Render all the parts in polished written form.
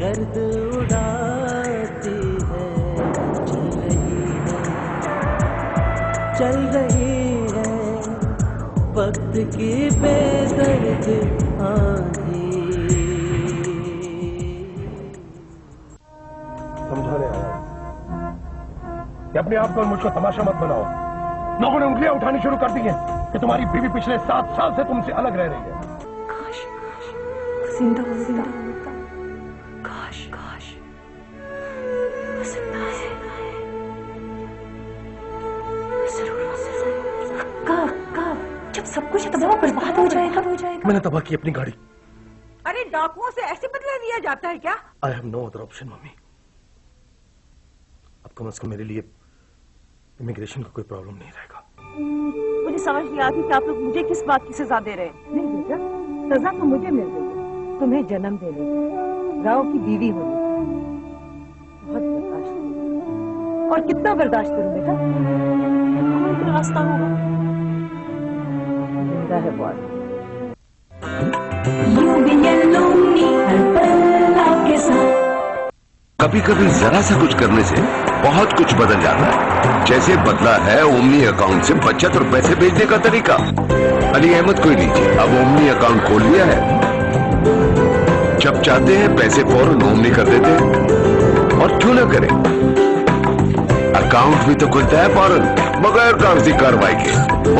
गर्द उड़ाती है, चल रही है वक्त की बेदर्द आंधी। समझाने आया कि अपने आप को मुझको तमाशा मत बनाओ। लोगों ने उंगलियां उठानी शुरू कर दी हैं कि तुम्हारी बीवी पिछले 7 साल से तुमसे अलग रह रही है। काश जिंदा होता, काश काश कब जब सब कुछ तबाह बर्बाद हो जाएगा। मैंने तबाह की अपनी गाड़ी। अरे डाकुओं से ऐसे बदला लिया जाता है क्या? I have no other option mummy. अब कम से कम मेरे लिए इमिग्रेशन का कोई प्रॉब्लम नहीं रहेगा। मुझे समझ नहीं आती कि आप लोग मुझे किस बात की सजा दे रहे हैं। नहीं बेटा, सजा तो मुझे मिल रही है, तुम्हें जन्म देने की, राव की बीवी होने की। बहुत बर्दाश्त करूं। और कितना बर्दाश्त करूं बेटा? कोई तो रास्ता होगा। जिंदा है बहुत। कभी कभी जरा सा कुछ करने से बहुत कुछ बदल जाता है। जैसे बदला है ओमनी अकाउंट से बचत और पैसे भेजने का तरीका। अली अहमद को ही लीजिए, अब ओमनी अकाउंट खोल लिया है। जब चाहते हैं पैसे फौरन ओमनी कर देते हैं और क्यों ना करें, अकाउंट भी तो खुलता है फौरन बगैर कागजी कार्रवाई के,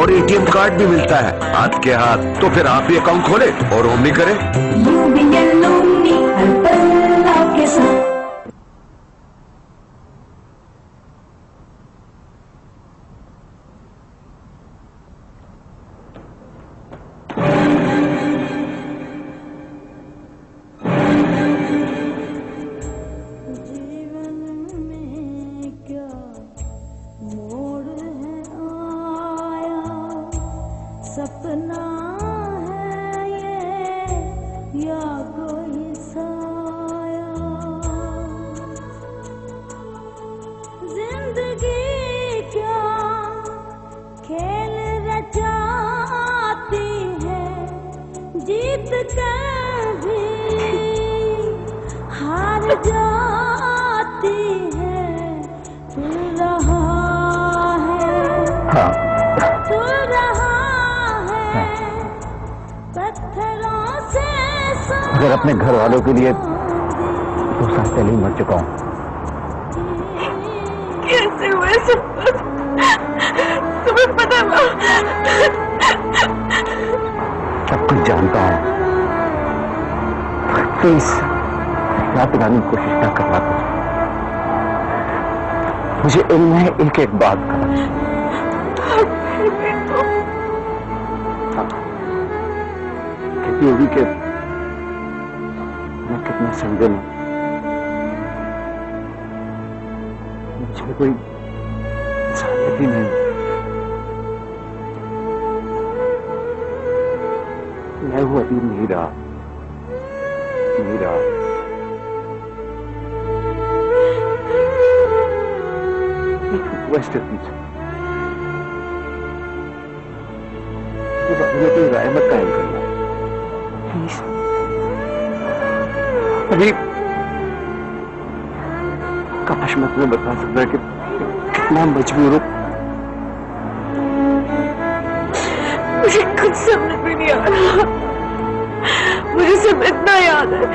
और एटीएम कार्ड भी मिलता है हाथ के हाथ। तो फिर आप भी अकाउंट खोले और ओमनी करें। सपना है ये या कोई साया, जिंदगी क्या खेल रचाती है, जीत कर भी हार जाती है। तू रहा है, तू रहा अगर अपने घर वालों के लिए 2 साल पहले ही मर चुका हूं। कैसे हुए सब कुछ? तुम्हें पता है? सब कुछ जानता हूं, प्लीज याद दिलाने की कोशिश ना करना। मुझे इल्म है एक एक बात का। कहती होगी कि मैं कितना संजन हूं, मुझे कोई साहब ही नहीं। मैं वो अभी मीरा, मीरा वेस्ट इंडीज कोई राय मत कायम करना प्लीज। अभी काश मैं तुम्हें बता सकता कि कितना मजबूर हूं। मुझे कुछ समझ में नहीं आ रहा। मुझे सिर्फ इतना याद है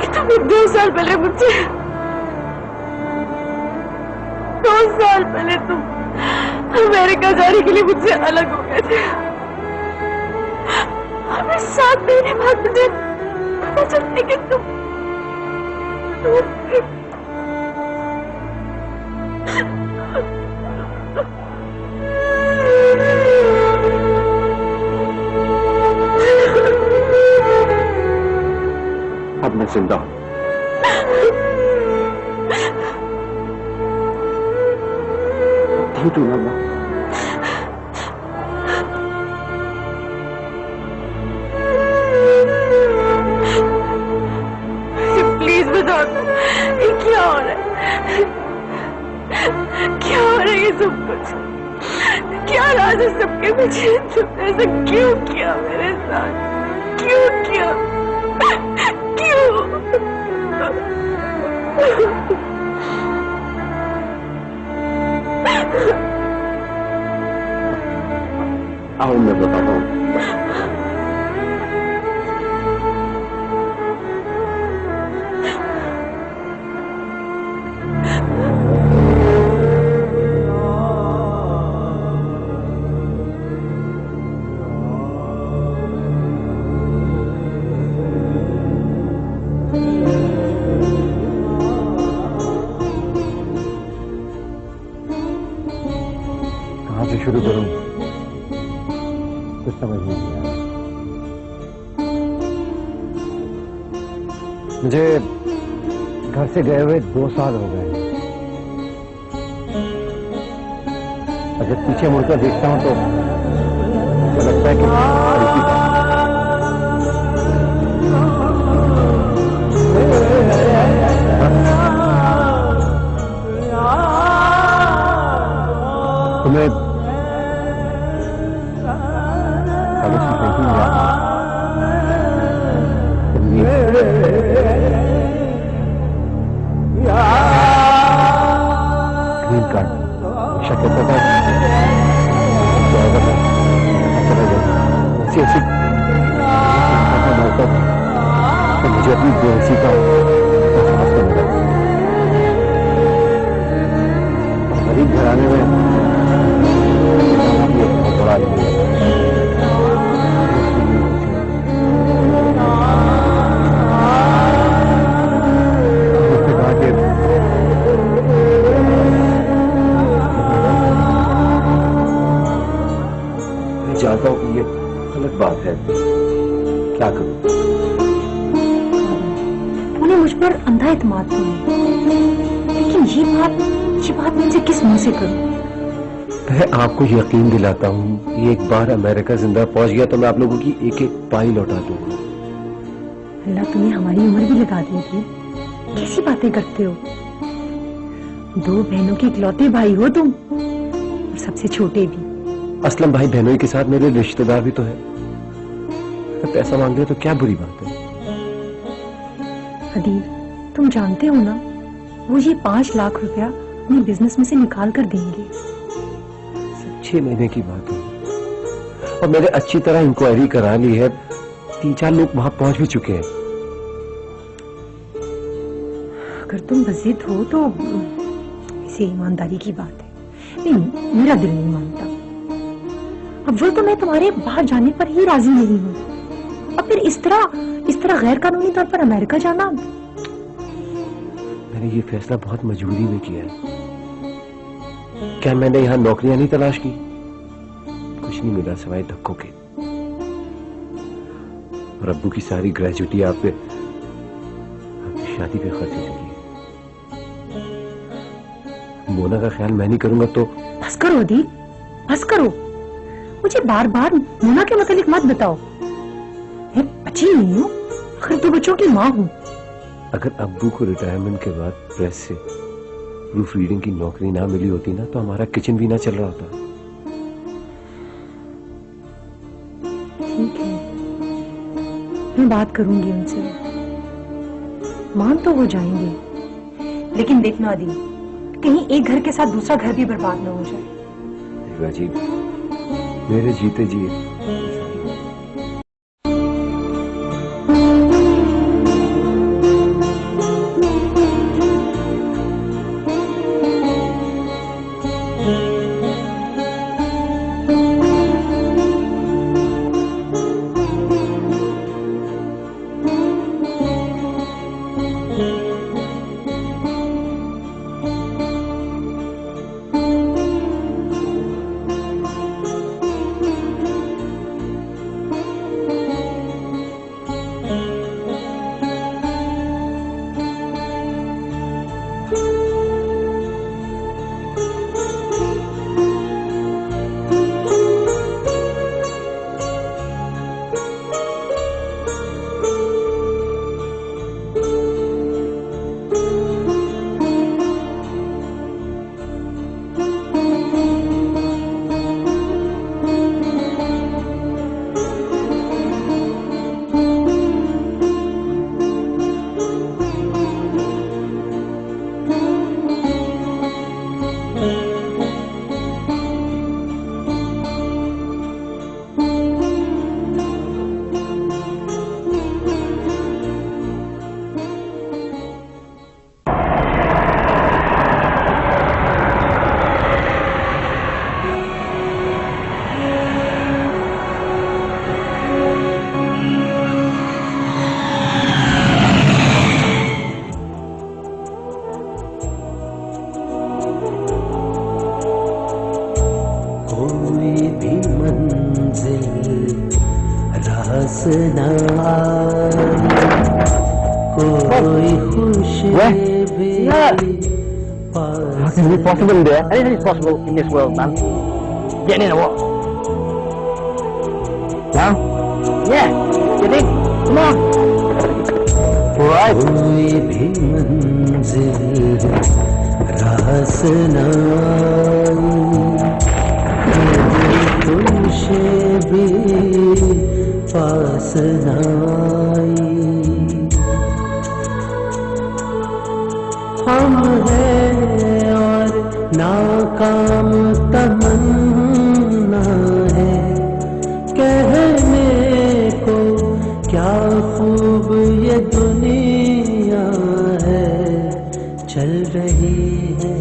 कि तुम्हें 2 साल पहले मुझसे 2 साल पहले तुम अमेरिका जाने के लिए मुझसे अलग हो गए थे। हमें 7 महीने बाद मुझे पता चलने कि तुम अब मैं जिंदा हूं। तू ना प्लीज बता दो ये क्या हो रहा है? क्या हो रहा है ये सब कुछ? क्या राज है सबके पीछे? तुमने ऐसा क्यों किया मेरे साथ? क्यों किया? क्यों? आओ मैं बताता हूँ। कहाँ से शुरू करूं? कुछ समझ नहीं आ रहा। मुझे घर से गए हुए 2 साल हो गए हैं। अगर पीछे मुड़कर देखता हूं तो मुझे लगता है कि गलती है। तुम्हें ग्रीन कार्ड शक्ल पता ऐसी ऐसी तो मुझे अपनी बेहसी का एहसास होने लगा। गरीब घराने में बहुत बड़ा आदमी है। जानता हूं कि ये गलत बात है, क्या करूं? उन्हें मुझ पर अंधा एतमाद तो नहीं, लेकिन ये बात मुझे किस मुंह से करूं? मैं आपको यकीन दिलाता हूं कि एक बार अमेरिका जिंदा पहुंच गया तो मैं आप लोगों की एक एक पाई लौटा दूंगा। अल्लाह तुम्हें हमारी उम्र भी लगा देगी। कैसी बातें करते हो? 2 बहनों के इकलौते भाई हो तुम, और सबसे छोटे भी। असलम भाई बहनों के साथ मेरे रिश्तेदार भी तो है। पैसा मांग रहे तो क्या बुरी बात है? अदीब, तुम जानते हो ना, वो ये 5 लाख रुपया अपने बिजनेस में से निकाल कर देंगे। 6 महीने की बात है और मैंने अच्छी तरह इंक्वायरी करा ली है। 3-4 लोग वहां पहुंच भी चुके हैं। अगर तुम बज़िद हो तो इसे ईमानदारी की बात है। नहीं, मेरा दिल नहीं मानता। अव्वल तो मैं तुम्हारे बाहर जाने पर ही राजी नहीं हूँ, और फिर इस तरह गैर कानूनी तौर पर अमेरिका जाना। मैंने ये फैसला बहुत मजबूरी में किया है। क्या मैंने यहाँ नौकरियां नहीं तलाश की? कुछ नहीं मिला सिवाय धक्कों के। और अब्बू की सारी ग्रेजुटी आपकी शादी पे खर्च हो चुकी है। मोना का ख्याल मैं नहीं करूंगा तो। बस करो दी, बस करो। मुझे बार बार मोना के मतलब मत बताओ। मैं बच्ची नहीं हूँ, आखिर 2 बच्चों की माँ हूँ। अगर अब्बू को रिटायरमेंट के बाद प्रेस से प्रूफ रीडिंग की नौकरी ना मिली होती ना तो हमारा किचन भी ना चल रहा होता। ठीक है, मैं बात करूंगी उनसे, मान तो हो जाएंगे। लेकिन देखना दी, कहीं एक घर के साथ दूसरा घर भी बर्बाद ना हो जाए। जी, मेरे जीते जी कोई खुशी भी How can it be possible in there? Anything is possible in this world, man. Get in the wall. Now? Yeah, get in. Come on. Right. कोई भी मंजिल रास तुमसे भी पास नाई हम हैं और नाकाम तमन्ना है कहने को क्या खूब ये दुनिया है चल रही है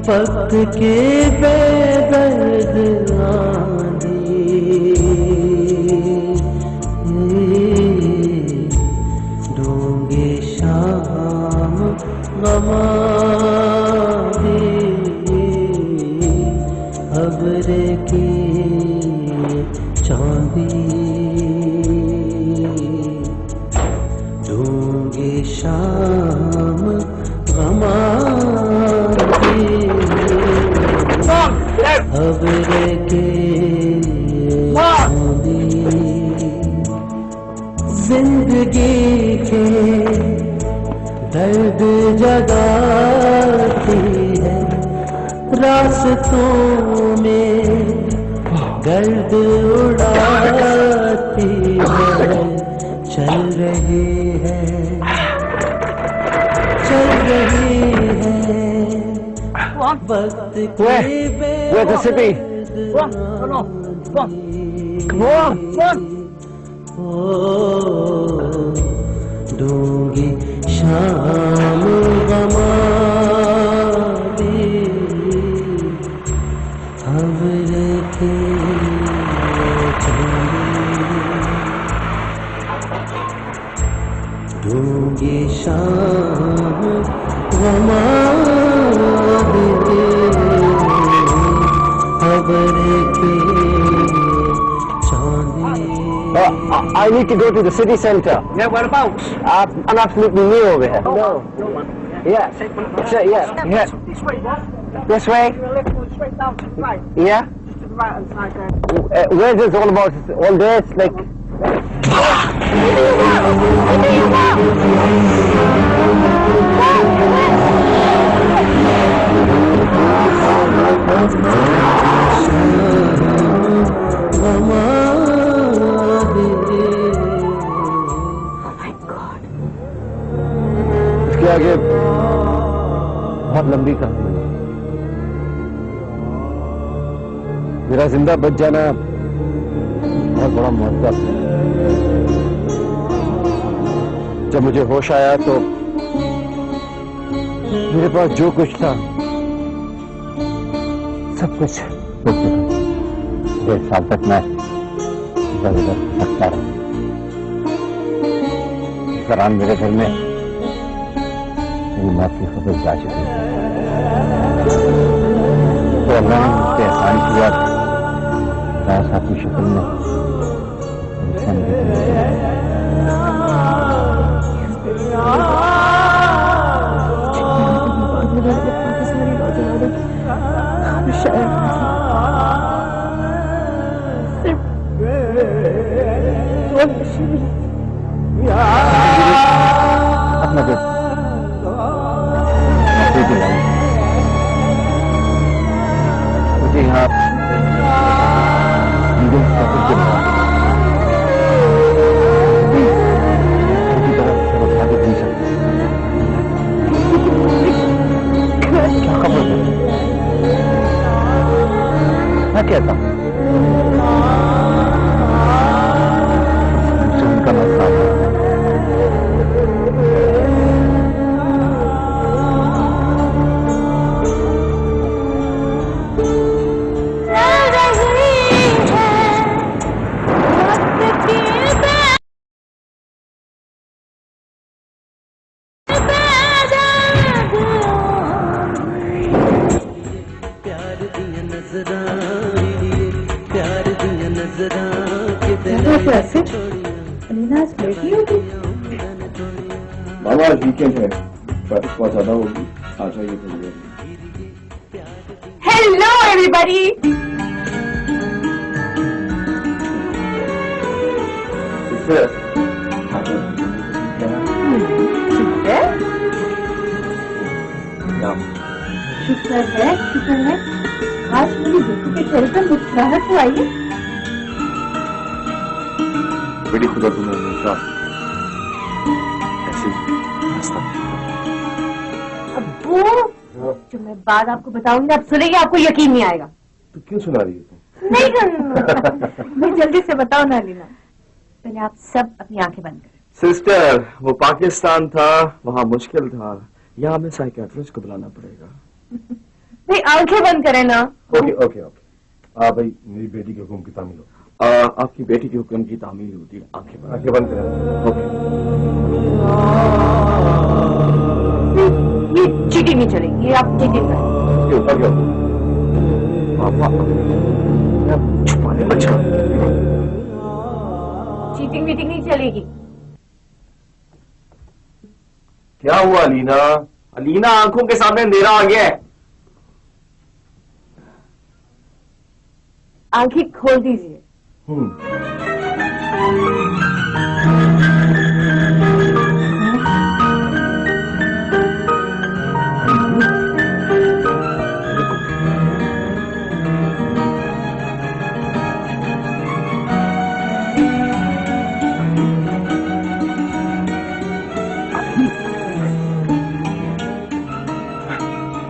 वक्त के बेदर्द आंधी डूंगे शाम गमादी अबरे की चांदी डूंगे शाम गमादी अबरे की चांदी जिंदगी के दर्द जगाती है रास्तों में गर्द उड़ाती है चल रही है वक्त Where's the city? Come on. डूंगी शाम गमादी अबरे की डूंगी शाम गमादी अबरे की I need to go to the city center. Yeah, whereabouts? I'm absolutely new over here. No. Yeah. Yeah. This way, what? This way? Left foot straight down to the right. Yeah. Just to the right hand side there. Where's this all about? All this? Like. इसके आगे बहुत लंबी कहानी है मेरा जिंदा बच जाना बहुत बड़ा मुआवजा है जब मुझे होश आया तो मेरे पास जो कुछ था सब कुछ 1.5 साल तक मैं इधर उधर भटकता रहा इस दौरान मेरे घर में मेरी मौत की खबर जा चुकी है तो अल्लाह ने मुझसे एहसान किया साथ की शक्ल में अपना दिल मुझे यहाँ क्या खबर है मैं कहता हूँ उनका नाम तो ऐसे अलीना आज लेट ही होगी। मामा आज वीकेंड है, ट्रैफिक बहुत ज्यादा होगी, आ जाइए थोड़ी देर में। Hello everybody. शुक्र है आज मेरी बेटी के चेहरे पर मुस्कुराहट तो आई है। बड़ी खुदा तुम्हें हमेशा ऐसे हंसता। अब वो जो मैं बात आपको बताऊंगी आप सुनेंगे, आपको यकीन नहीं आएगा। तो क्यों सुना रही है तुम? नहीं मैं जल्दी से बताओ ना अलीना, पहले आप सब अपनी आंखें बंद करें। सिस्टर, वो पाकिस्तान था, वहाँ मुश्किल था, यहाँ हमें साइकियाट्रिस्ट को बुलाना पड़ेगा। भाई आंखें बंद करें ना। Okay okay okay. भाई मेरी बेटी के हुक्म की तामील हो। आपकी बेटी के हुक्म की तामील होती है, आंखें बंद करें। ओके। ये चीटिंग नहीं चलेगी, ये आप चीटिंग करें। क्यों क्यों? पापा छुपाने बच्चा। चीटिंग मीटिंग नहीं चलेगी। क्या हुआ अलीना? अलीना आंखों के सामने अंधेरा आ गया है। आंखें खोल दीजिए।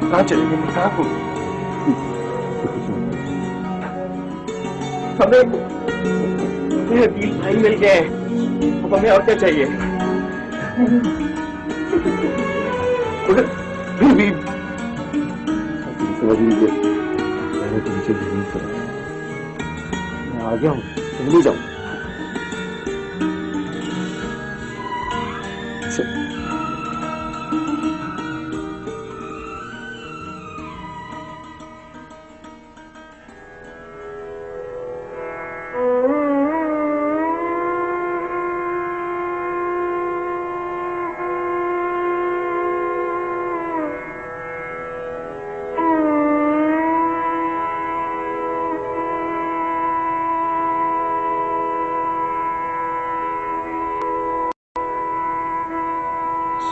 कहाँ चले गए? कहाँ को? हमें तीन भाई मिल गए, अब हमें और क्या चाहिए? फिर भी समझ लीजिए, मैंने तुमसे जमीन करा, मैं आ गया हूँ, तुम नहीं जाओ।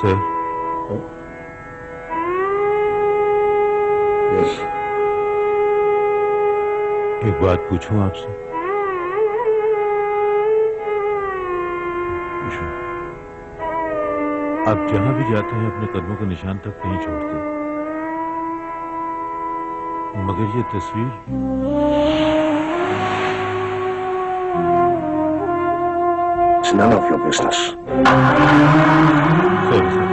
सर, एक बात पूछूं आपसे? आप जहां भी जाते हैं अपने कदमों का निशान तक नहीं छोड़ते, मगर ये तस्वीर It's none of your business. Sorry sir.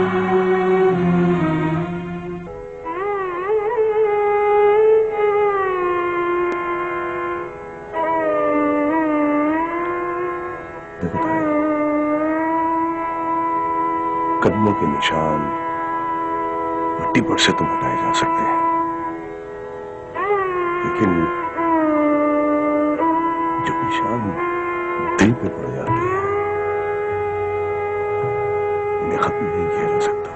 देखो ताया, कदमों के निशान मिट्टी पर से तो हटाए जा सकते हैं, लेकिन जो निशान दिल पे पड़ जाते हैं उन्हें खत्म नहीं किया जा सकता।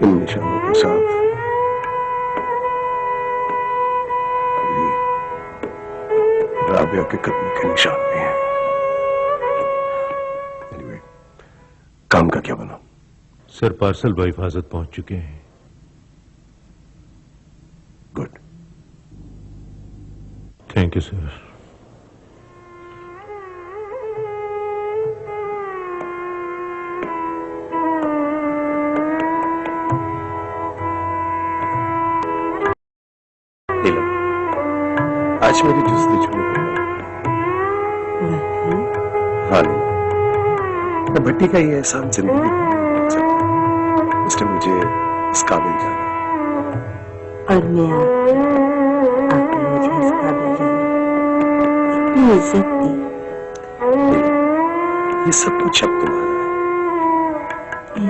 इन निशानों के साथ राबिया के कदम के निशान भी हैं। Anyway, काम का क्या बना? सर, पार्सल बहिफाजत पहुंच चुके हैं। Good. Thank you sir. Neelam, आज मेरी जस्तजू में हाँ नीलम, मैं भट्टी का ये एहसान जिंदगी में नहीं भूल सकता, इसलिए मुझे इस काबिल जाना। और मैं आपने मुझे इस काबिल जाना, इतनी इज्जत दी। ये सब कुछ अब तुम्हारा है।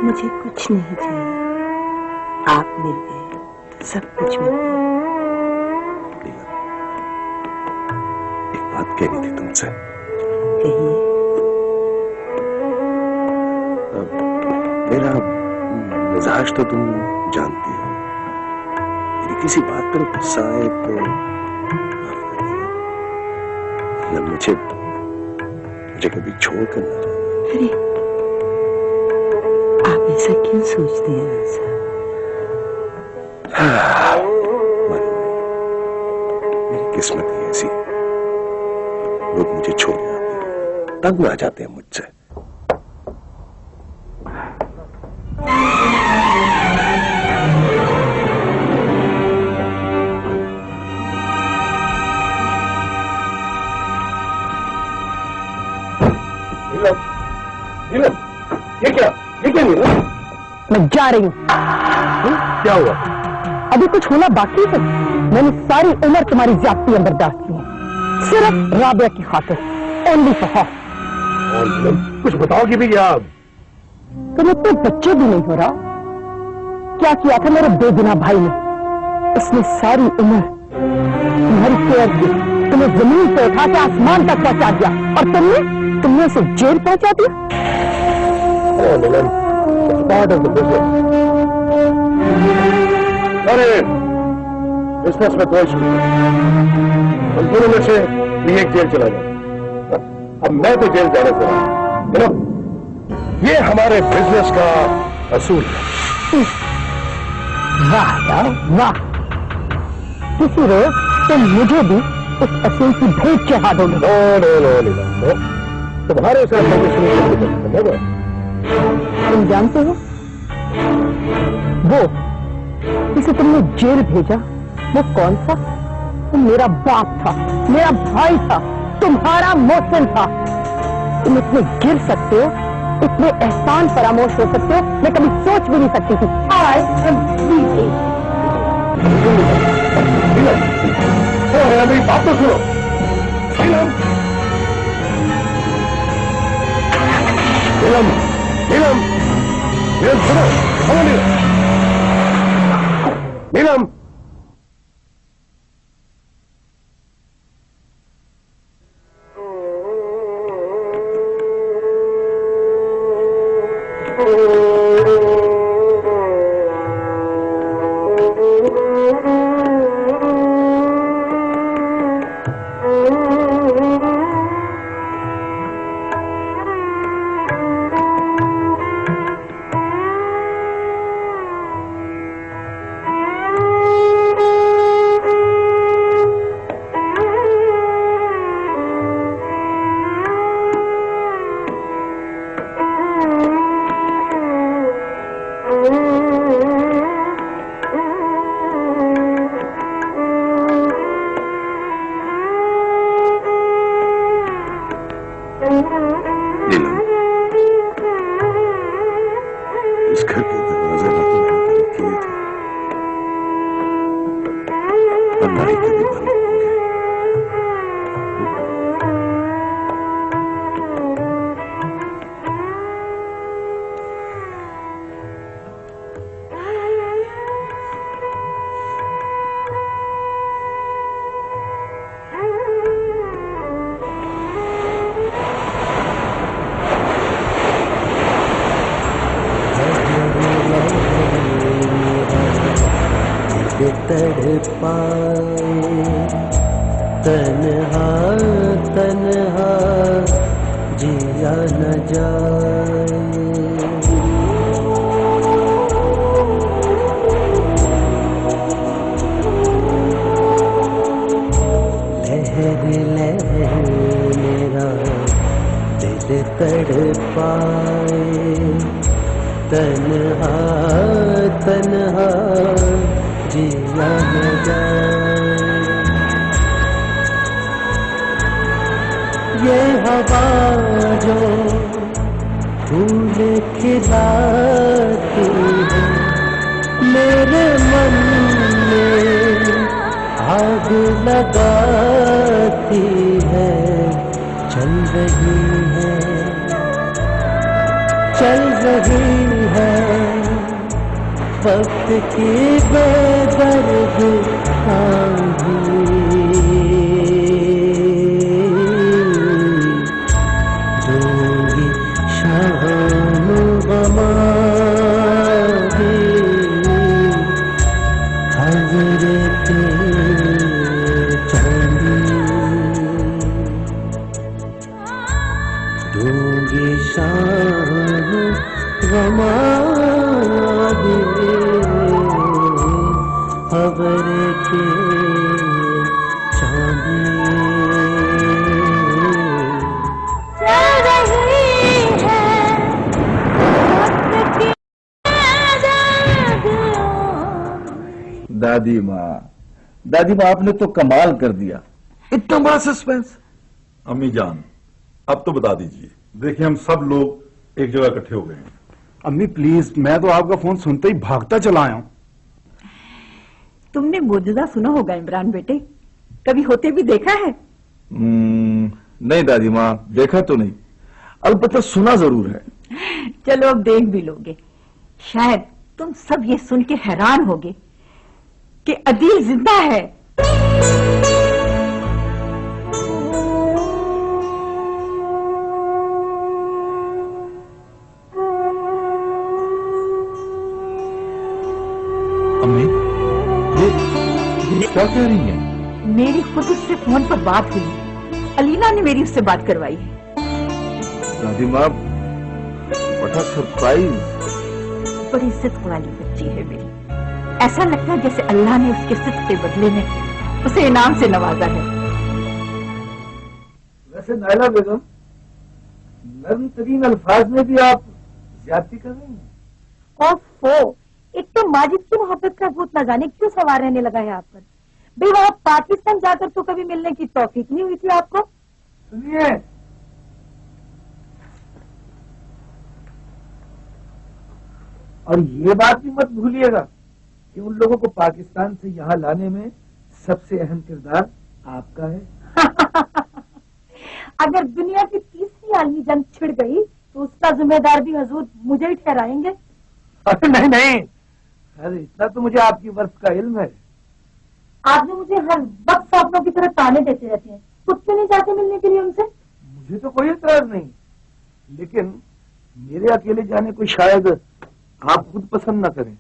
मुझे कुछ नहीं चाहिए, आप मिल गए तो सब कुछ मिल लीला, एक बात कहनी थी तुमसे। कहिए। मेरा मिजाज तो तुम जानती हो, मेरी किसी बात पर गुस्सा आए तो माफ कर देना। मुझे कभी छोड़ कर ना जाना। अरे आप ऐसा क्यों सोचते हैं ऐसा? मालूम नहीं, मेरी किस्मत ही ऐसी है। लोग मुझे छोड़ जाते हैं, तंग आ जाते हैं मुझसे। ये क्या नीलम? मैं जा रही हूँ। क्या हुआ? अभी कुछ होना बाकी है। मैंने सारी उम्र तुम्हारी ज्यादतियां बर्दाश्त की हैं, सिर्फ राबिया की खातिर। Only for her. और नीलम, कुछ बताओगी भी क्या? तुम इतने बच्चे भी नहीं हो रहा। क्या किया था मेरे बेगुनाह भाई ने? उसने सारी उम्र तुम्हारी केयर की, तुम्हें जमीन पे उठा के आसमान तक पहुंचा दिया, और तुमने उसे जेल पहुंचा दिया। Oh, Milan, it's part of the business. अरे, बिजनेस में कोई छूट नहीं। हम दोनों में से भी एक जेल चला गया। अब मैं तो जेल जाने को रहा। ये हमारे बिजनेस का असूल है। वाह यार, वाह। किसी रोज तुम मुझे भी उस असूल की भेंट चढ़ा दोगे। नो, तुम्हारे साथ मैं तुम जानते हो, वो जिसे तुमने जेल भेजा, वो कौन था? वो मेरा बाप था, मेरा भाई था, तुम्हारा मोहसिन था। तुम इतने गिर सकते हो, इतने एहसान फरामोश हो सकते हो, मैं कभी सोच भी नहीं सकती थी। मेरी बात तो सुनो। नीलम, सुनो, नीलम। इस घर के दरवाजे रातों में किए थे, और ना ही कभी बंद होंगे। तड़पाए तन्हा तन्हा जिया न जाए। लहर लहर मेरा दिल तड़पाए तन्हा तन्हा जिया न जाए। ये हवा जो फूल खिलाती है मेरे मन में आग लगाती है। चल रही है वक्त की बेदर्द आंधी दूंगी शाम हमारी हजरत चांदी दूंगी शाम हमारी खबर के चांदी चल रही है वक्त की दादी माँ आपने तो कमाल कर दिया। इतना बड़ा सस्पेंस। अम्मी जान, अब तो बता दीजिए। देखिए, हम सब लोग एक जगह इकट्ठे हो गए हैं। अम्मी प्लीज, मैं तो आपका फोन सुनते ही भागता चला आया हूं। तुमने मुजदा सुना होगा इमरान बेटे, कभी होते भी देखा है? नहीं दादी माँ, देखा तो नहीं, अलबत्ता सुना जरूर है। चलो अब देख भी लोगे। शायद तुम सब ये सुन के हैरान होगे कि अदील जिंदा है। अम्मी, ये क्या कह रही हैं? मेरी खुद उससे फोन पर बात हुई, अलीना ने मेरी उससे बात करवाई है। दादी माँ, बड़ा सरप्राइज। बड़ी सिद्क वाली बच्ची है मेरी। ऐसा लगता है जैसे अल्लाह ने उसके सिद्क के बदले में उसे इनाम से नवाजा है। वैसे नायला बेगम, नर्म तरीन अल्फाज में भी आप ज्यादती कर रही हैं। ओफो, एक तो माजिद की मोहब्बत का भूत न जाने क्यों सवार रहने लगा है आप पर। भाई वहाँ पाकिस्तान जाकर तो कभी मिलने की तौफीक नहीं हुई थी आपको। सुनिए, और ये बात भी मत भूलिएगा कि उन लोगों को पाकिस्तान से यहाँ लाने में सबसे अहम किरदार आपका है। अगर दुनिया की तीसरी आलमी जंग छिड़ गई तो उसका जिम्मेदार भी हजूर मुझे ही ठहराएंगे। अरे नहीं नहीं, अरे इतना तो मुझे आपकी वर्फ का इल्म है। आप जो मुझे हर वक्त सपनों की तरह ताने देते रहते हैं, खुद क्यों नहीं जाते मिलने के लिए उनसे? मुझे तो कोई एतराज नहीं, लेकिन मेरे अकेले जाने को शायद आप खुद पसंद ना करें।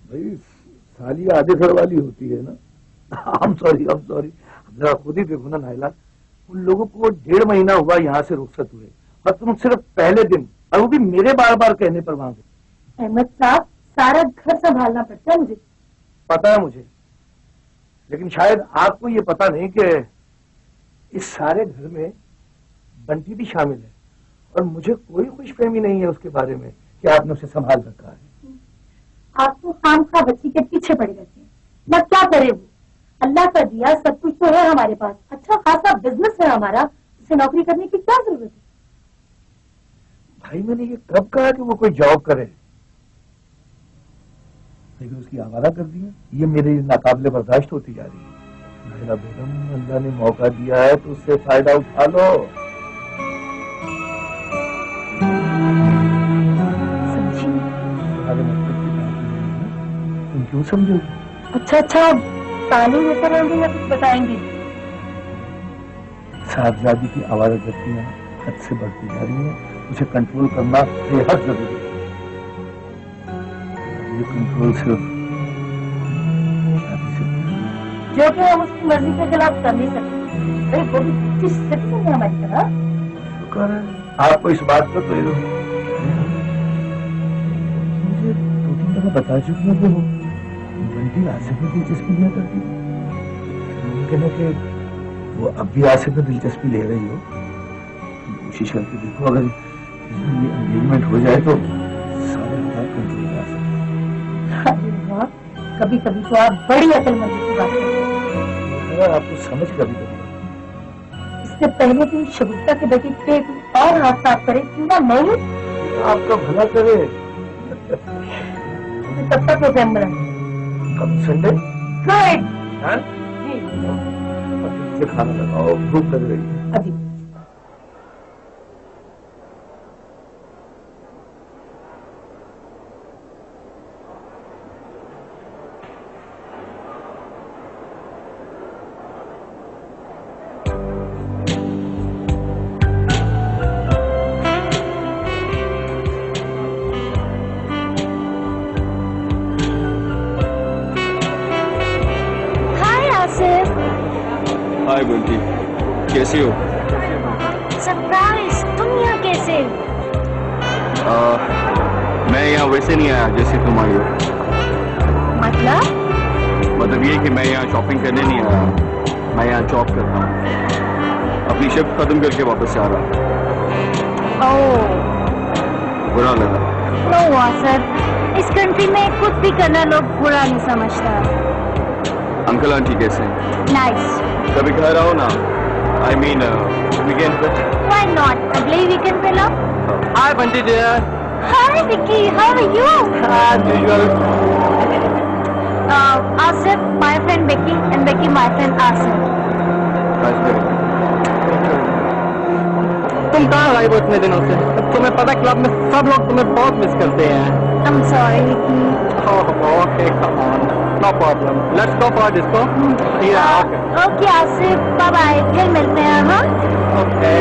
भाई साली आधे घर वाली होती है ना। I'm sorry। जरा खुद ही देखो ना नाइला, उन लोगों को 1.5 महीना हुआ यहाँ से रुखसत हुए और तुम सिर्फ पहले दिन, और वो भी मेरे बार बार कहने पर वहां गए। अहमद साहब, सारा घर संभालना पड़ता है मुझे। पता है मुझे, लेकिन शायद आपको ये पता नहीं कि इस सारे घर में बंटी भी शामिल है और मुझे कोई खुशफहमी नहीं है उसके बारे में कि आपने उसे संभाल रखा है। आप तो खाम खा बच्ची के पीछे पड़े रहते हैं ना, क्या करे वो। अल्लाह का दिया सब कुछ तो है हमारे पास, अच्छा खासा बिजनेस है हमारा, उसे नौकरी करने की क्या जरूरत है? भाई मैंने ये कब कहा कि वो कोई जॉब करे, लेकिन उसकी आवारा कर दी है, ये मेरे लिए नाकाबिले बर्दाश्त होती जा रही है। नाहिला बेगम, अल्लाह ने मौका दिया है तो उससे फायदा उठा लो। तुम क्यों समझोगी? अच्छा, तालीम लेकर रहेंगे या कुछ बताएंगे? साहबजादी की आवारागर्दियां हद से बढ़ती जा रही हैं, उसे कंट्रोल करना बेहद जरूरी है। ये कंट्रोल सिर्फ शादी से, जो कि हम उसकी मर्जी के खिलाफ कर नहीं सकते। भाई वो भी किस सिद्क है हमारी तरह। शुक्र है आपको इस बात पर तो मुझे 2-3 दफा बता चुकी है कि वो बंटी आसिफ में दिलचस्पी लिया करती है। मुमकिन है कि वो अब भी आसिफ में दिलचस्पी ले रही हो। कोशिश करके देखो, अगर ये एंगेजमेंट हो जाए तो सारे हालात कंट्रोल में आ सकते हैं। कभी कभी तो आप बड़ी अक्लमंदी की बात करते हैं। आपको समझ कभी कभी इससे पहले तुम शगुफ्ता के बेटी पे और हाथ साफ करे क्यों ना? नहीं, आपका भला करे। तब तक हो गया कब संडे गुड से खाना लगाओ, भूख लग रही है। अभी हाय बंटी, कैसी हो? सरप्राइज, तुम यहाँ कैसे? मैं यहाँ वैसे नहीं आया जैसे तुम आई हो। मतलब ये कि मैं यहाँ शॉपिंग करने नहीं आया, मैं यहाँ जॉब करता हूँ। अपनी शिफ्ट खत्म करके वापस आ रहा। ओह, बुरा लगा? नो हुआ सर, इस कंट्री में कुछ भी करना लोग बुरा नहीं समझता। अंकल आंटी कैसे? नाइस। कभी घर आओ ना, आई मीन वीकेंड पे। व्हाई नॉट, अगले वीकेंड पे लो। Hi Bunty dear. Hi Vicky, how are you? As usual. Asif, my friend Becky, and Becky, my friend Asif. तुम कहाँ गायब हो इतने दिनों से? तुम्हें पता क्लब में सब लोग तुम्हें बहुत मिस करते हैं। I'm sorry, Vicky. Okay, come on, no problem. Let's go for a disco. Yeah, okay. Okay, Asif, bye bye. फिर मिलते हैं, हाँ? Okay.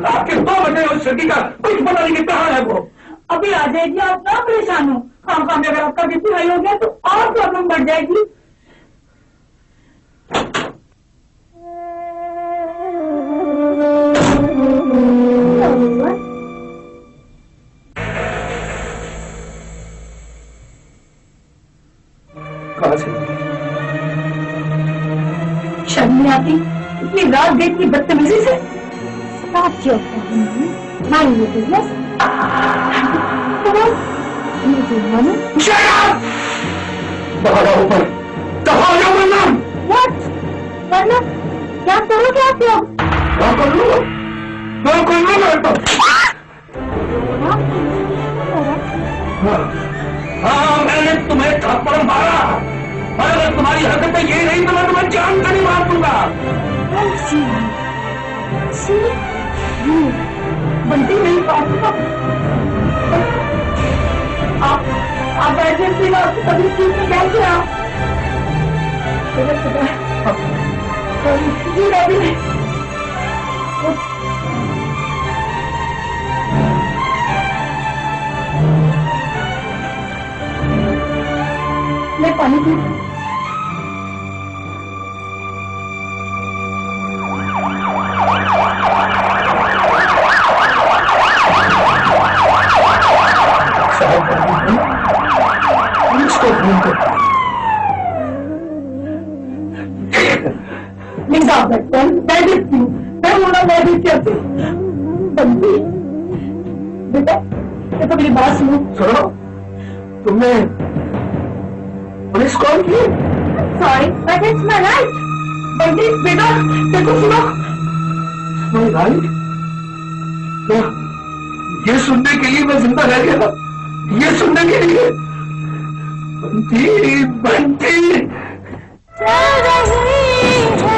आपके 2 बजे उस लड़की का कुछ पता नहीं कि कहाँ है वो। अभी आ जाएगी, आप ना परेशान हो। खाम में अगर आपका बीपी हाई हो गया तो और प्रॉब्लम बढ़ जाएगी। कहाँ से? शर्म नहीं आती इतनी रात गई इतनी बदतमीजी से? Stop your problem. Mind your business. Come on. Shut up! बाहर आओ ऊपर। कहाँ जाओ वरना? What? वरना क्या करोगे आप लोग? क्या कर लूँ? क्या कर लूँ मैं तो? हाँ, मैंने तुम्हें थप्पड़ मारा। और अगर तुम्हारी हरकतें ये नहीं तो मैं तुम्हें जान का नहीं मार दूंगा। बंटी नहीं पाऊंगा। आप ऐसे फिर आपको कभी चीज में कैसे आप? जी रवि, मैं पानी पी। Please आप बैठते हैं, मैं देखती हूँ, मैं बोला मैं भी कहती हूँ। बंदी, बेटा, ये तो मेरी बात सुनो। सुनो, तुमने पुलिस कॉल की? Sorry, but it's my right. बंदी, बेटा, देखो सुनो। My right? क्या? ये सुनने के लिए मैं जिंदा रह गया? ये सुनने के लिए? बंटी, बंटी। चल रही है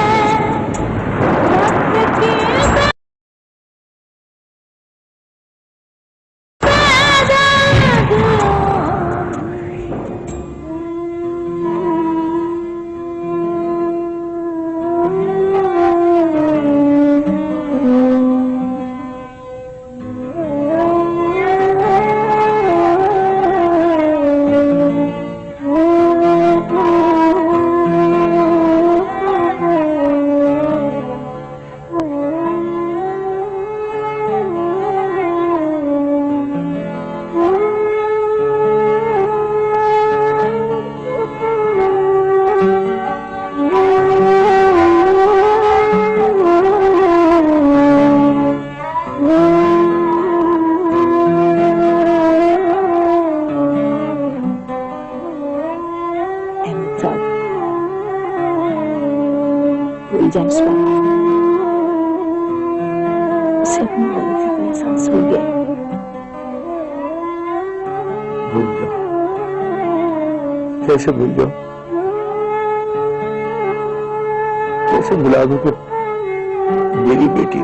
उसे अपनी गलती का एहसास हो गया। भूल जाओ, कैसे भूल जाओ, कैसे भुला दूं कि मेरी बेटी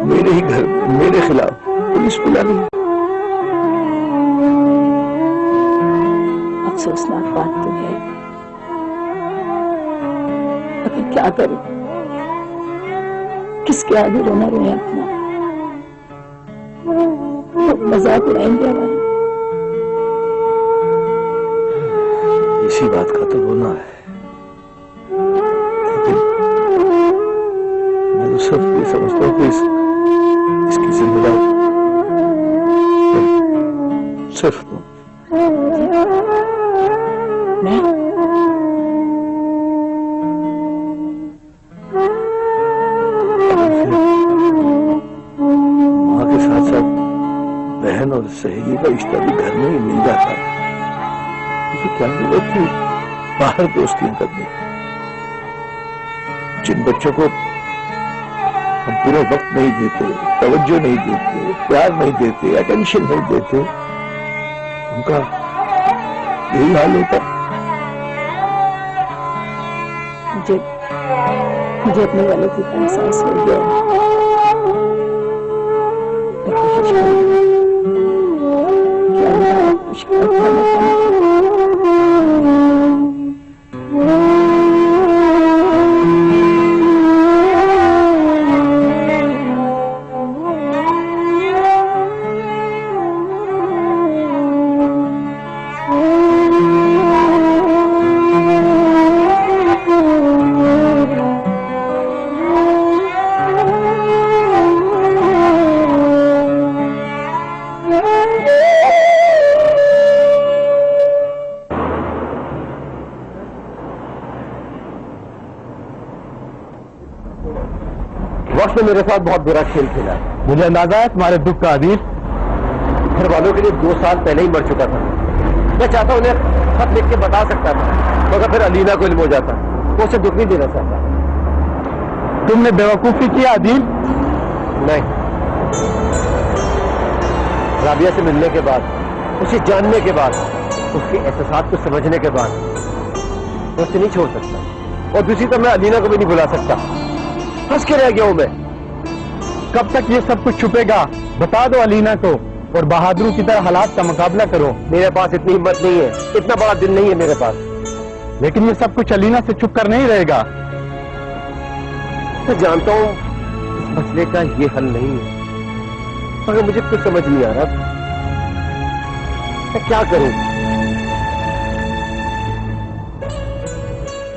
मेरे ही घर मेरे खिलाफ पुलिस बुला ली। अफसोसनाक बात तो है, मगर क्या करूं, किसके आगे रोना रोए अपना, मजाक उड़ाएंगे हमारे। इसी बात का तो रोना है, लेकिन मैं तो सब ये समझता हूँ कि इसकी जिम्मेदार सिर्फ तुम। मैं माँ के साथ साथ बहन और सहेली का रिश्ता भी घर में ही मिल जाता है, मुझे क्या जरूरत थी बाहर दोस्तियां करने की। जिन बच्चों को हम पूरा वक्त नहीं देते, तवज्जो नहीं देते, प्यार नहीं देते, अटेंशन नहीं देते, उनका यही हाल होता है। मुझे अपनी गलती का एहसास हो गया। मैं कोशिश करूंगी कि अल्लाह आपको शिकायत करने वक्त ने मेरे साथ बहुत बुरा खेल खेला। मुझे अंदाजा है तुम्हारे दुख का आदिल घर वालों के लिए 2 साल पहले ही मर चुका था। मैं चाहता उन्हें खत लिख के बता सकता था, मगर फिर अलीना को इल्म हो जाता, वो उसे दुख नहीं देना चाहता। तुमने बेवकूफी किया आदिल? नहीं, राबिया से मिलने के बाद, उसे जानने के बाद, उसके एहसास को समझने के बाद मैं उसे नहीं छोड़ सकता, और दूसरी तरफ मैं अलीना को भी नहीं बुला सकता। फंस के रह गया हूं मैं। कब तक ये सब कुछ छुपेगा? बता दो अलीना को, और बहादुरों की तरह हालात का मुकाबला करो। मेरे पास इतनी हिम्मत नहीं है, इतना बड़ा दिल नहीं है मेरे पास। लेकिन ये सब कुछ अलीना से छुप कर नहीं रहेगा। मैं जानता हूं इस मसले का ये हल नहीं है, मगर मुझे कुछ समझ नहीं आ रहा मैं क्या करूं।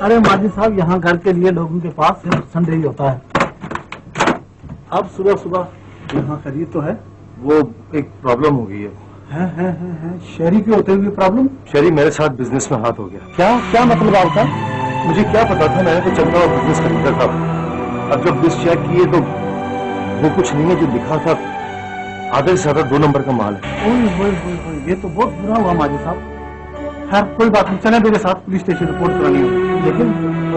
अरे माजिद साहब, यहाँ घर के लिए लोगों के पास सिर्फ संडे ही होता है। अब सुबह सुबह यहाँ खरीद तो है, वो एक प्रॉब्लम हो गई है। शहरी के होते हुए प्रॉब्लम? शहरी मेरे साथ बिजनेस में हाथ हो गया। क्या मतलब आपका? मुझे क्या पता था, मैंने तो चंदा और बिजनेस खरीदा था। अब जब बिल चेक किए तो वो कुछ नहीं है जो लिखा था, आधे से ज्यादा 2 नंबर का माल है। ओए, ये तो बहुत बुरा हुआ माजिद साहब। खैर कोई बात नहीं, चले मेरे साथ पुलिस स्टेशन रिपोर्ट करानी है। लेकिन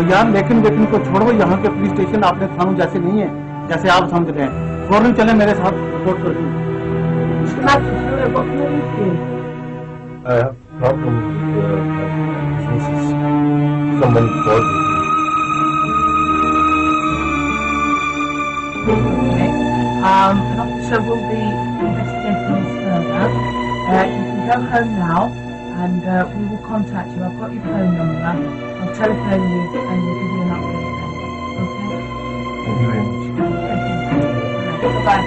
यार लेकिन को छोड़ो, यहाँ के पुलिस स्टेशन आपने थानों जैसे नहीं है जैसे आप समझ रहे हैं। फौरन चले मेरे साथ रिपोर्ट करके। An officer will be investigating this further. You can go home now, and we will contact you. I've got your phone number. I'll telephone you and we'll give you an update. Okay? Thank you very much. Bye.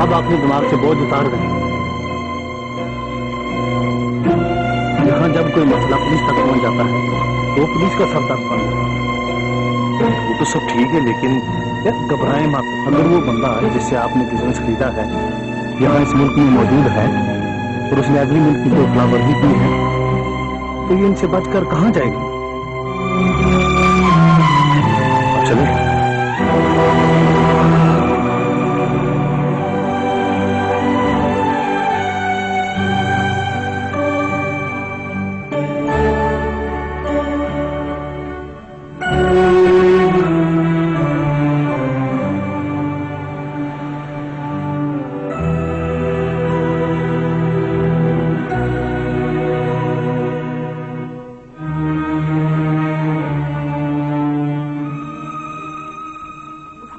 अब अपने दिमाग से बोझ उतार दें। यहाँ जब कोई मसला पुलिस तक पहुंच जाता है तो पुलिस का सर दर्द बन जाता है। वो तो सब ठीक है, लेकिन घबराएं मत। अगर वो बंदा जिससे आपने बिजनेस खरीदा है यहाँ इस मुल्क में मौजूद है और उसने अगली मुल्क की जो खिलाफवर्जी की है, तो ये इनसे बचकर कहाँ जाएगी? चले।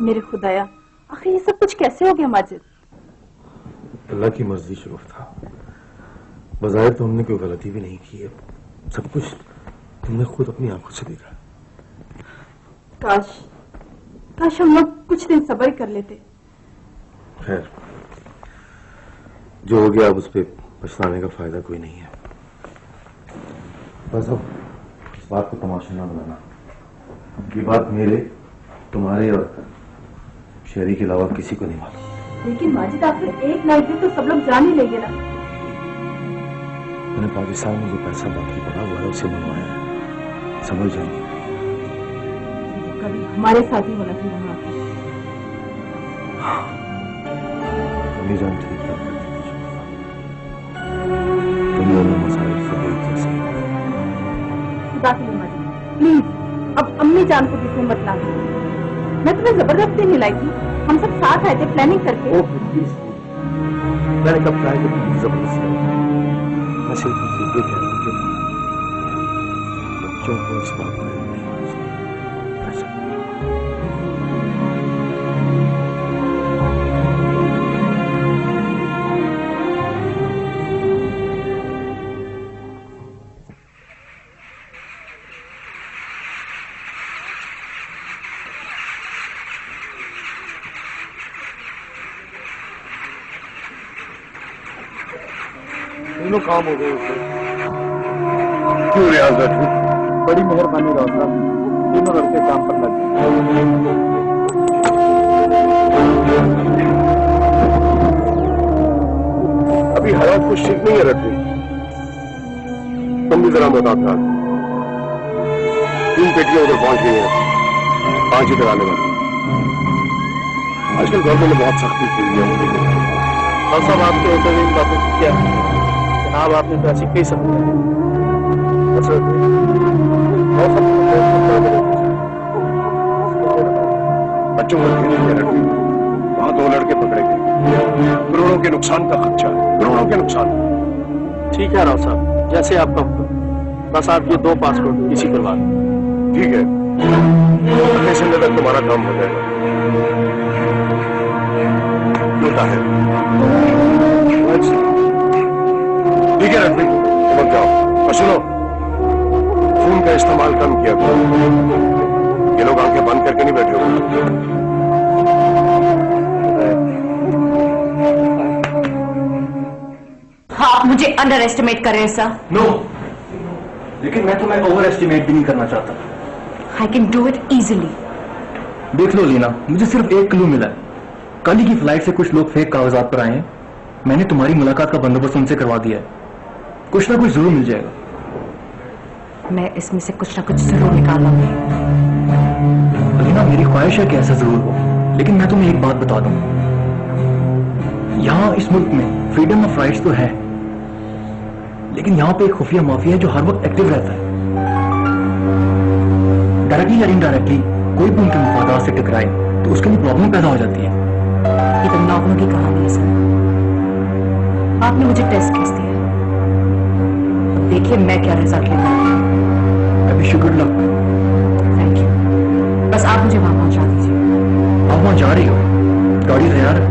मेरे खुदाया, आखिर ये सब कुछ कैसे हो गया माजिद? अल्लाह की मर्जी शरूफ था। बज़ाहिर तो हमने कोई गलती भी नहीं की है, सब कुछ तुमने खुद अपनी आंखों से देखा। काश हम लोग कुछ दिन सब्र कर लेते। खैर, जो हो गया अब उस पर पछताने का फायदा कोई नहीं है। बस अब इस बात को तमाशा ना बनाना। ये बात मेरे, तुम्हारे और शहरी के अलावा किसी को नहीं मालूम। लेकिन माजिद आखिर एक नाइट में तो सब लोग जान ही लेंगे ना। मैंने पाकिस्तान में जो पैसा बाकी पड़ा हुआ है उसे मंगवाया है, समझ जाएंगे। कभी हमारे साथ ही होना चाहिए वहां। अम्मी जान ठीक बात करती थी। तुम दोनों मसाइल से एक जैसे। खुदा के लिए माजिद, प्लीज अब अम्मी जान को किसी मत ला। मैं तुम्हें जबरदस्ती नहीं लाई थी, हम सब साथ आए थे प्लानिंग करके। मैंने कब कहा कि जबरदस्ती? मैं सिर्फ ये कह रहा हूँ कि बच्चों को इस बात में नहीं ऐसा। तीनों काम हो गए उससे। क्यों रियाजत? बड़ी मेहरबानी राव साहब, तीनों लड़के काम पर लग गए। अभी हालात कुछ ठीक नहीं है रखी। तुम भी जरा बता था। 3 पेटियां उधर पहुंच गई हैं, 5 इधर आने वाली। आजकल गवर्नमेंट ने बहुत सख्ती की है। और सब आपके होते हुए इन बातों की क्या है? जनाब आपने तो ऐसी कई सब बच्चों को वहां 2 लड़के पकड़े गए। करोड़ों के नुकसान का खर्चा है, करोड़ों के नुकसान। ठीक है राव साहब, जैसे आपका हुक्म। बस आप ये 2 पासपोर्ट इसी करवा दें। ठीक है, अगले संडे तक तुम्हारा काम हो जाएगा। होता है। ठीक है रणबीर, समझ जाओ। और सुनो, खून का इस्तेमाल कम किया करो। ये लोग आंखें बंद करके नहीं बैठे होंगे। हाँ, आप मुझे अंडर एस्टिमेट कर रहे हैं सर। नो, लेकिन मैं तुम्हें ओवर एस्टिमेट भी नहीं करना चाहता। I can do it easily. देख लो लीना, मुझे सिर्फ एक क्लू मिला है। कल ही की फ्लाइट से कुछ लोग फेक कागजात पर आए हैं। मैंने तुम्हारी मुलाकात का बंदोबस्त उनसे करवा दिया है। कुछ ना कुछ जरूर मिल जाएगा। मैं इसमें से कुछ ना कुछ जरूर निकाल लूंगी। लीना, मेरी ख्वाहिश है कि ऐसा जरूर हो, लेकिन मैं तुम्हें एक बात बता दूं। यहाँ इस मुल्क में फ्रीडम ऑफ राइट्स तो है, लेकिन यहाँ पे एक खुफिया माफिया है जो हर वक्त एक्टिव रहता है। डायरेक्टली या इनडायरेक्टली कोई भी उनके मफादात से टकराए तो उसके लिए प्रॉब्लम पैदा हो जाती है। ये तो नौकरों की कहानी है सर। आपने मुझे टेस्ट केस दिया, अब देखिए मैं क्या रिजल्ट लेकर आती हूँ। I wish you good luck. Thank you. बस आप मुझे वहां पहुंचा दीजिए। आप वहां जा रही हो? गाड़ी तैयार है?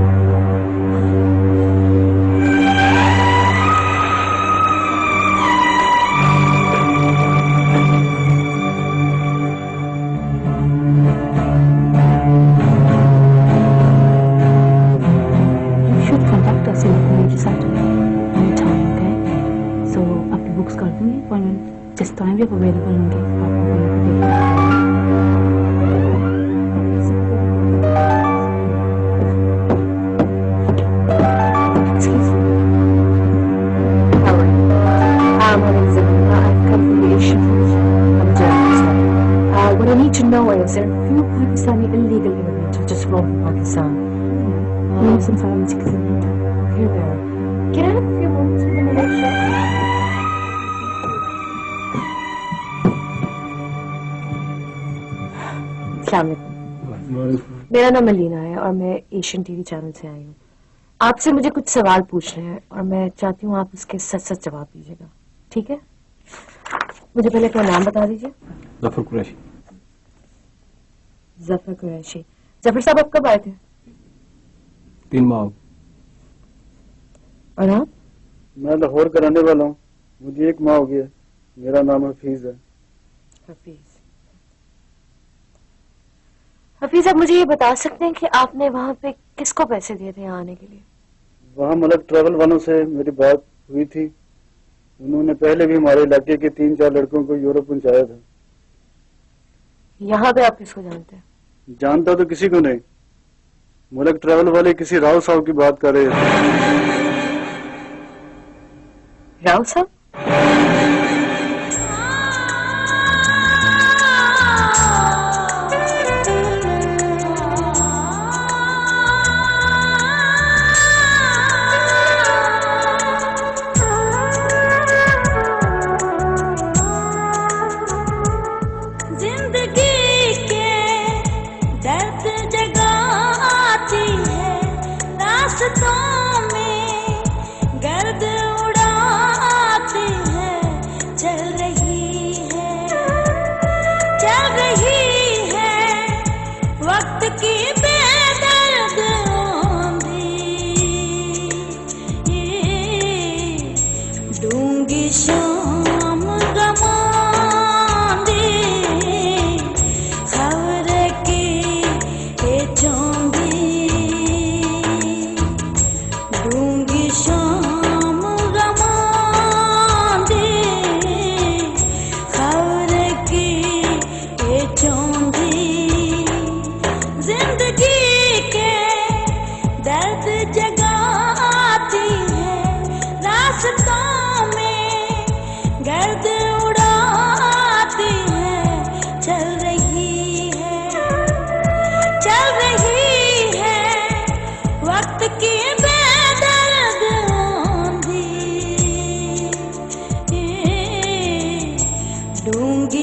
जिस टाइम भी आप अवेलेबल होंगे आप No way. There are few Pakistani illegal immigrants who just roam from Pakistan. मैंने संसार में किसी नहीं था। Here they are. Can I have a few moments with them in that shop? अस्सलाम वालेकुम। मेरा नाम अलीना है और मैं एशियन टीवी चैनल से आई हूँ। आपसे मुझे कुछ सवाल पूछने हैं और मैं चाहती हूँ आप उसके सच सच जवाब दीजिएगा, ठीक है? मुझे पहले अपना नाम बता दीजिए। जफर कुरैशी। जफर कुरैशी। जफर साहब आप कब आए थे? 3 माह। और आप? मैं लाहौर का रहने वाला हूँ, मुझे 1 माह हो गया। मेरा नाम हफीज है। हफीज। हफीज, आप मुझे ये बता सकते हैं कि आपने वहाँ पे किसको पैसे दिए थे यहाँ आने के लिए? वहाँ मलक ट्रैवल वालों से मेरी बात हुई थी। उन्होंने पहले भी हमारे इलाके के 3-4 लड़कों को यूरोप पहुंचाया था। यहाँ पे आप किसको जानते हैं? जानता तो किसी को नहीं। मलक ट्रैवल वाले किसी राव साहब की बात कर रहे थे। राव साहब? Don't